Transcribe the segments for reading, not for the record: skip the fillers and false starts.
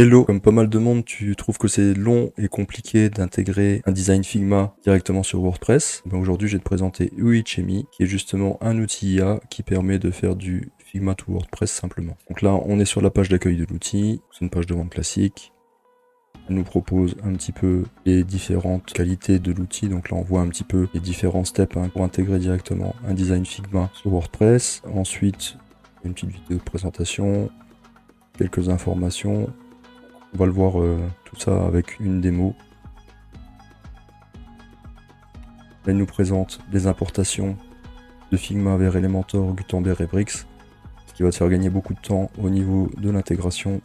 Hello, comme pas mal de monde, tu trouves que c'est long et compliqué d'intégrer un design Figma directement sur WordPress. Ben aujourd'hui, je vais te présenter Uitemi, qui est justement un outil IA qui permet de faire du Figma to WordPress simplement. Donc là, on est sur la page d'accueil de l'outil, c'est une page de vente classique. Elle nous propose un petit peu les différentes qualités de l'outil. Donc là, on voit un petit peu les différents steps pour intégrer directement un design Figma sur WordPress. Ensuite, une petite vidéo de présentation, quelques informations. On va le voir tout ça avec une démo. Elle nous présente les importations de Figma vers Elementor, Gutenberg et Brix, ce qui va te faire gagner beaucoup de temps au niveau de l'intégration.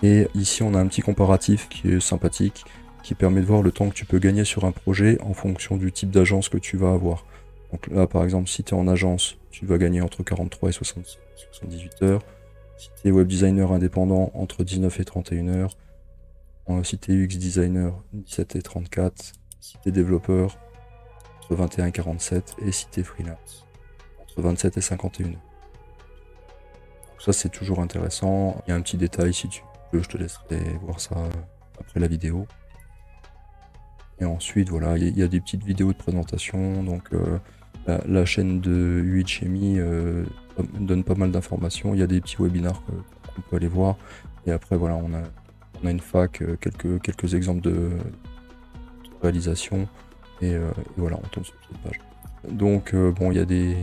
Et ici on a un petit comparatif qui est sympathique, qui permet de voir le temps que tu peux gagner sur un projet en fonction du type d'agence que tu vas avoir. Donc là par exemple si tu es en agence, tu vas gagner entre 43 et 78 heures. Si tu es web designer indépendant, entre 19 et 31 heures. Si tu es UX designer, 17 et 34. Si tu es développeur, entre 21 et 47. Et si tu es freelance, entre 27 et 51. Donc ça, c'est toujours intéressant. Il y a un petit détail, si tu veux, je te laisserai voir ça après la vidéo. Et ensuite, voilà, il y a des petites vidéos de présentation. Donc, la chaîne de Uitemi donne pas mal d'informations. Il y a des petits webinars qu'on peut aller voir. Et après, voilà, on a une fac, quelques exemples de réalisation. Et voilà, on tombe sur cette page. Donc, bon, il y a des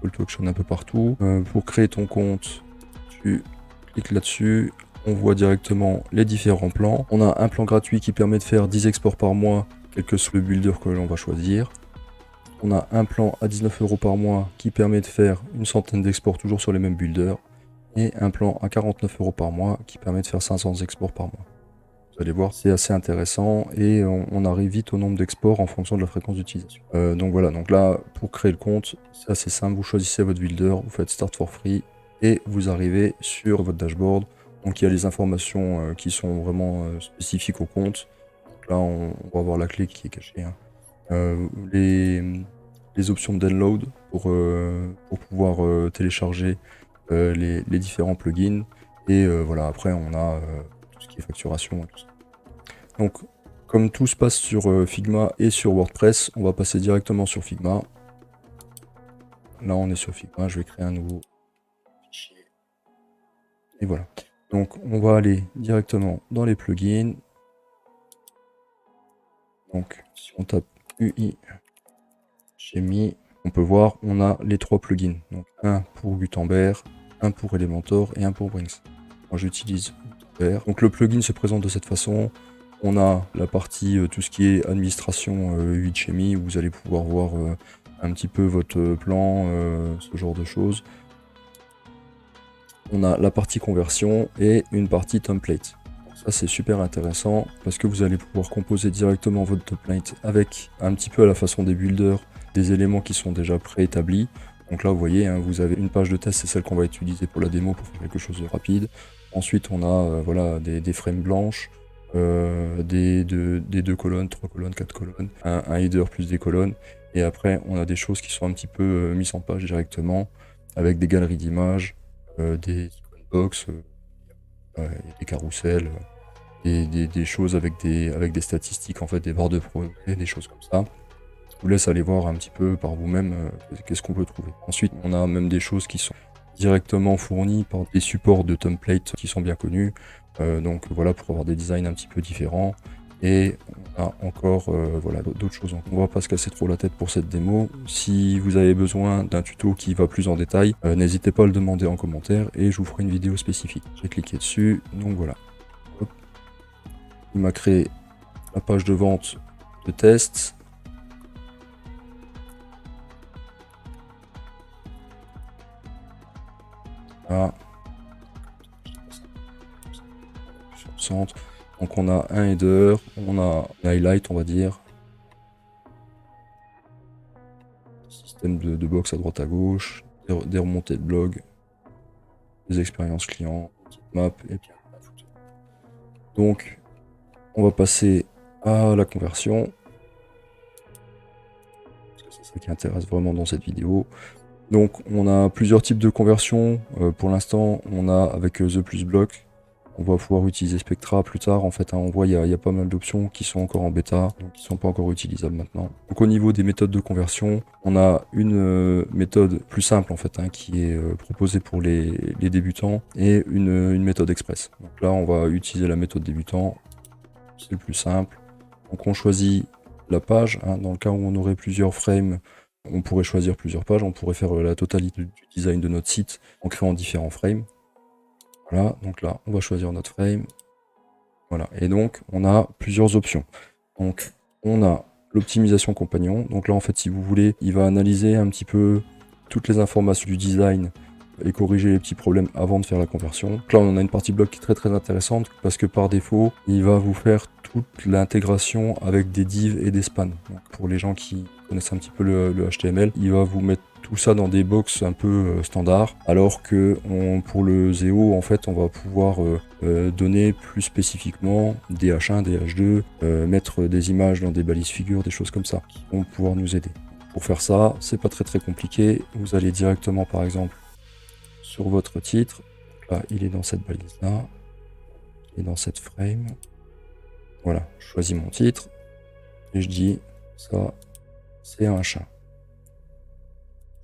call to action un peu partout. Pour créer ton compte, tu cliques là-dessus. On voit directement les différents plans. On a un plan gratuit qui permet de faire 10 exports par mois, quel que soit le builder que l'on va choisir. On a un plan à 19 € par mois qui permet de faire une centaine d'exports toujours sur les mêmes builders. Et un plan à 49 € par mois qui permet de faire 500 exports par mois. Vous allez voir, c'est assez intéressant et on arrive vite au nombre d'exports en fonction de la fréquence d'utilisation. Donc voilà, donc là, pour créer le compte, c'est assez simple. Vous choisissez votre builder, vous faites Start for Free et vous arrivez sur votre dashboard. Donc il y a les informations qui sont vraiment spécifiques au compte. Donc là, on va voir la clé qui est cachée. Les options de download pour pouvoir télécharger les différents plugins. Et voilà, après, on a tout ce qui est facturation et tout ça. Donc, comme tout se passe sur Figma et sur WordPress, on va passer directement sur Figma. Là, on est sur Figma. Je vais créer un nouveau fichier. Et voilà. Donc, on va aller directement dans les plugins. Donc, si on tape UI Chemie, on peut voir, on a les trois plugins. Donc, un pour Gutenberg, un pour Elementor et un pour Brix. Moi, j'utilise Gutenberg. Donc, le plugin se présente de cette façon. On a la partie, tout ce qui est administration Uitemi, où vous allez pouvoir voir un petit peu votre plan, ce genre de choses. On a la partie conversion et une partie template. Ça c'est super intéressant parce que vous allez pouvoir composer directement votre template avec un petit peu à la façon des builders, des éléments qui sont déjà préétablis. Donc là vous voyez, hein, vous avez une page de test, c'est celle qu'on va utiliser pour la démo pour faire quelque chose de rapide. Ensuite on a voilà, des frames blanches. Des 2 colonnes, 3 colonnes, 4 colonnes, un header plus des colonnes. Et après, on a des choses qui sont un petit peu mises en page directement, avec des galeries d'images, des box, des carousels, des choses avec des statistiques, en fait, des barres de progrès, des choses comme ça. Je vous laisse aller voir un petit peu par vous-même qu'est-ce qu'on peut trouver. Ensuite, on a même des choses qui sont directement fournies par des supports de templates qui sont bien connus. Donc voilà, pour avoir des designs un petit peu différents. Et on a encore voilà, d'autres choses. Donc, on va pas se casser trop la tête pour cette démo. Si vous avez besoin d'un tuto qui va plus en détail, n'hésitez pas à le demander en commentaire et je vous ferai une vidéo spécifique. J'ai cliqué dessus, donc voilà. Hop. Il m'a créé la page de vente de test. Voilà. Sur le centre. Donc on a un header, on a un highlight on va dire. Système de box à droite à gauche, des remontées de blog, des expériences clients, map et puis un footer. Donc on va passer à la conversion. C'est ça qui intéresse vraiment dans cette vidéo. Donc on a plusieurs types de conversion. Pour l'instant on a avec The Plus Block. On va pouvoir utiliser Spectra plus tard. En fait, hein, on voit il y a pas mal d'options qui sont encore en bêta, donc qui sont pas encore utilisables maintenant. Donc au niveau des méthodes de conversion, on a une méthode plus simple en fait, hein, qui est proposée pour les débutants, et une méthode express. Donc là, on va utiliser la méthode débutant, c'est le plus simple. Donc on choisit la page, hein, dans le cas où on aurait plusieurs frames, on pourrait choisir plusieurs pages, on pourrait faire la totalité du design de notre site en créant différents frames. Voilà, donc là, on va choisir notre frame. Voilà, et donc, on a plusieurs options. Donc, on a l'optimisation compagnon. Donc là, en fait, si vous voulez, il va analyser un petit peu toutes les informations du design et corriger les petits problèmes avant de faire la conversion. Donc là, on a une partie bloc qui est très intéressante parce que par défaut, il va vous faire toute l'intégration avec des divs et des spans. Donc, pour les gens qui connaissent un petit peu le HTML, il va vous mettre tout ça dans des box un peu standard, alors que pour le ZEO, en fait, on va pouvoir donner plus spécifiquement des H1, des H2, mettre des images dans des balises figures, des choses comme ça, qui vont pouvoir nous aider. Pour faire ça, c'est pas très compliqué. Vous allez directement, par exemple, sur votre titre. Là, il est dans cette balise-là, il est dans cette frame. Voilà, je choisis mon titre et je dis ça, c'est un H1.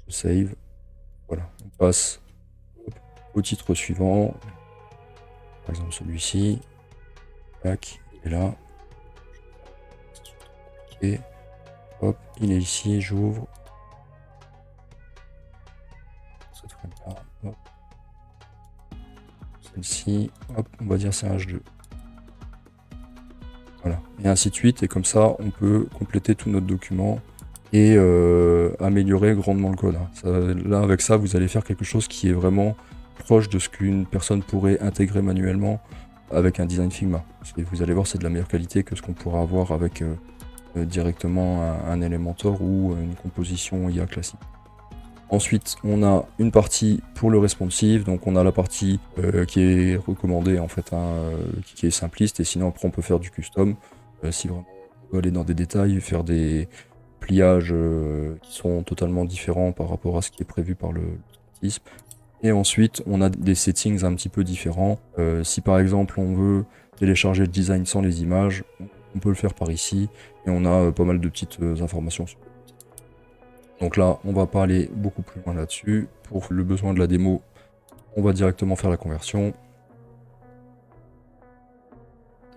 Je save. Voilà, on passe au titre suivant. Par exemple celui-ci. Tac, il est là. Et hop, il est ici, j'ouvre. Cette frame-là, hop. Celle-ci, hop, on va dire c'est un H2. Voilà, et ainsi de suite, et comme ça, on peut compléter tout notre document et améliorer grandement le code. Là, avec ça, vous allez faire quelque chose qui est vraiment proche de ce qu'une personne pourrait intégrer manuellement avec un design Figma. Et vous allez voir, c'est de la meilleure qualité que ce qu'on pourra avoir avec directement un Elementor ou une composition IA classique. Ensuite, on a une partie pour le responsive, donc on a la partie qui est recommandée en fait, hein, qui est simpliste, et sinon après on peut faire du custom, si vraiment on veut aller dans des détails, faire des pliages qui sont totalement différents par rapport à ce qui est prévu par le TISP. Et ensuite, on a des settings un petit peu différents. Si par exemple on veut télécharger le design sans les images, on peut le faire par ici, et on a pas mal de petites informations sur. Donc là, on va pas aller beaucoup plus loin là-dessus. Pour le besoin de la démo, on va directement faire la conversion.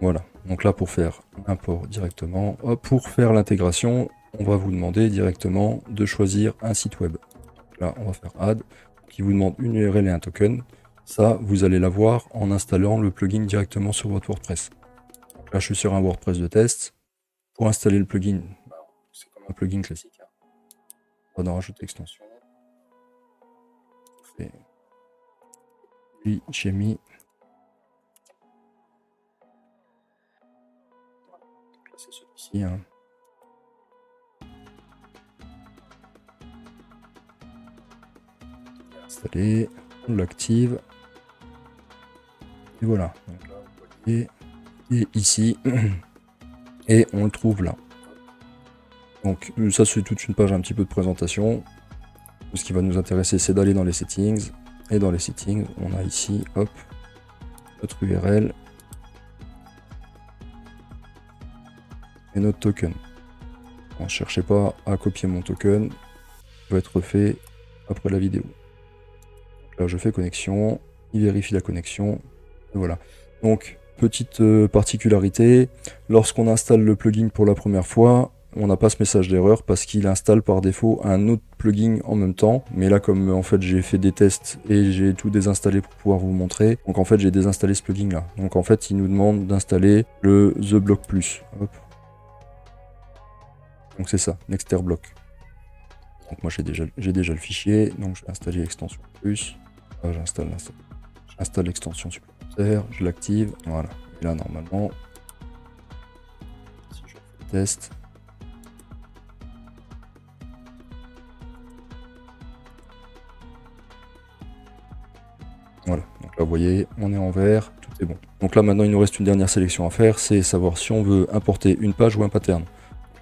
Voilà, donc là pour faire l'import directement, hop, pour faire l'intégration, on va vous demander directement de choisir un site web. Donc là, on va faire add, qui vous demande une URL et un token. Ça, vous allez l'avoir en installant le plugin directement sur votre WordPress. Donc là, je suis sur un WordPress de test. Pour installer le plugin, c'est comme un plugin classique. On va en rajouter extension. Puis j'ai mis. C'est celui-ci. Hein. Installé. On l'active. Et voilà. Donc là, vous voyez, et ici. Et on le trouve là. Donc ça c'est toute une page un petit peu de présentation. Ce qui va nous intéresser, c'est d'aller dans les settings. Et dans les settings, on a ici, hop, notre URL et notre token. Ne cherchez pas à copier mon token, il va être fait après la vidéo. Donc là, je fais connexion, il vérifie la connexion, et voilà. Donc, petite particularité, lorsqu'on installe le plugin pour la première fois, on n'a pas ce message d'erreur parce qu'il installe par défaut un autre plugin en même temps. Mais là, comme en fait j'ai fait des tests et j'ai tout désinstallé pour pouvoir vous montrer, donc en fait j'ai désinstallé ce plugin là. Donc en fait il nous demande d'installer le The Block Plus. Hop. Donc c'est ça, Nexter Block. Donc moi j'ai déjà le fichier, donc je vais installer l'extension plus. J'installe l'extension supplémentaire, je l'active, voilà. Et là normalement, si je fais le test. Voilà, donc là vous voyez, on est en vert, tout est bon. Donc là maintenant il nous reste une dernière sélection à faire, c'est savoir si on veut importer une page ou un pattern.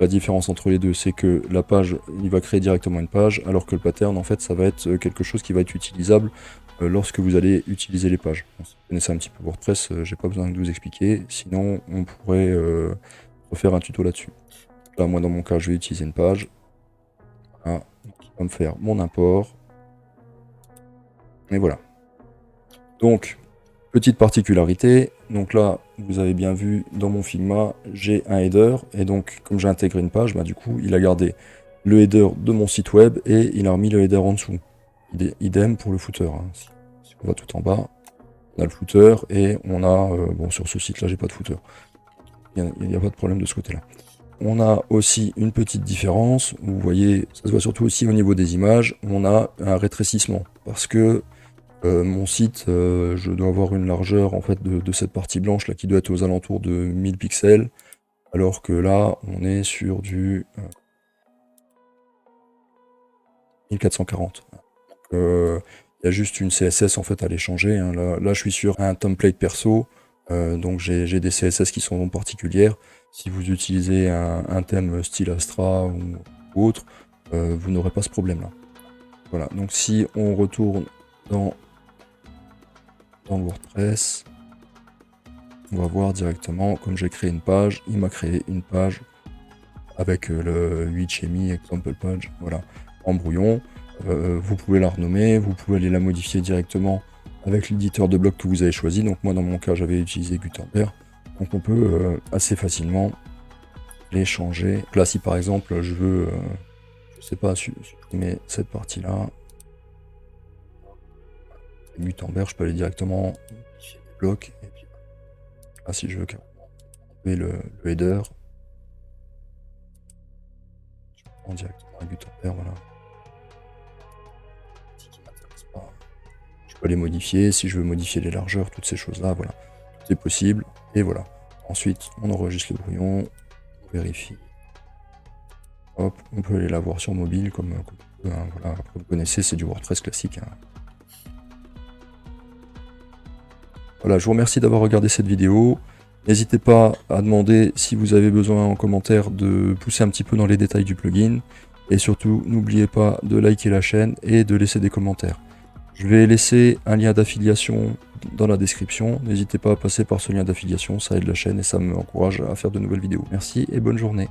La différence entre les deux, c'est que la page, il va créer directement une page, alors que le pattern, en fait, ça va être quelque chose qui va être utilisable lorsque vous allez utiliser les pages. Si vous connaissez un petit peu WordPress, j'ai pas besoin de vous expliquer, sinon on pourrait refaire un tuto là-dessus. Là, moi dans mon cas, je vais utiliser une page. Voilà, donc, il va me faire mon import. Et voilà. Donc, petite particularité, donc là, vous avez bien vu, dans mon Figma, j'ai un header, et donc, comme j'ai intégré une page, bah, du coup, il a gardé le header de mon site web, et il a remis le header en dessous. Idem pour le footer. Hein. Si on va tout en bas, on a le footer, et on a, bon, sur ce site-là, j'ai pas de footer. Il n'y a pas de problème de ce côté-là. On a aussi une petite différence, vous voyez, ça se voit surtout aussi au niveau des images, on a un rétrécissement, parce que mon site, je dois avoir une largeur en fait de cette partie blanche là qui doit être aux alentours de 1000 pixels, alors que là on est sur du 1440. Il y a juste une CSS en fait à les changer. Hein. Là je suis sur un template perso, donc j'ai des CSS qui sont particulières. Si vous utilisez un thème style Astra ou autre, vous n'aurez pas ce problème là. Voilà, donc si on retourne dans le WordPress, on va voir directement, comme j'ai créé une page, il m'a créé une page avec le 8chemi example page, voilà, en brouillon. Vous pouvez la renommer, vous pouvez aller la modifier directement avec l'éditeur de bloc que vous avez choisi. Donc moi dans mon cas j'avais utilisé Gutenberg, donc on peut assez facilement les changer. Là si par exemple je veux, je sais pas, supprimer cette partie là, Gutenberg, je peux aller directement modifier les blocs. Et puis là, si je veux enlever le header, je prends directement un Gutenberg, voilà. Je peux les modifier, si je veux modifier les largeurs, toutes ces choses-là, voilà. Tout est possible, et voilà. Ensuite, on enregistre le brouillon, on vérifie. Hop, on peut aller la voir sur mobile, comme hein, voilà. Après, vous connaissez, c'est du WordPress classique. Hein. Voilà, je vous remercie d'avoir regardé cette vidéo. N'hésitez pas à demander si vous avez besoin en commentaire de pousser un petit peu dans les détails du plugin. Et surtout, n'oubliez pas de liker la chaîne et de laisser des commentaires. Je vais laisser un lien d'affiliation dans la description. N'hésitez pas à passer par ce lien d'affiliation, ça aide la chaîne et ça m'encourage à faire de nouvelles vidéos. Merci et bonne journée.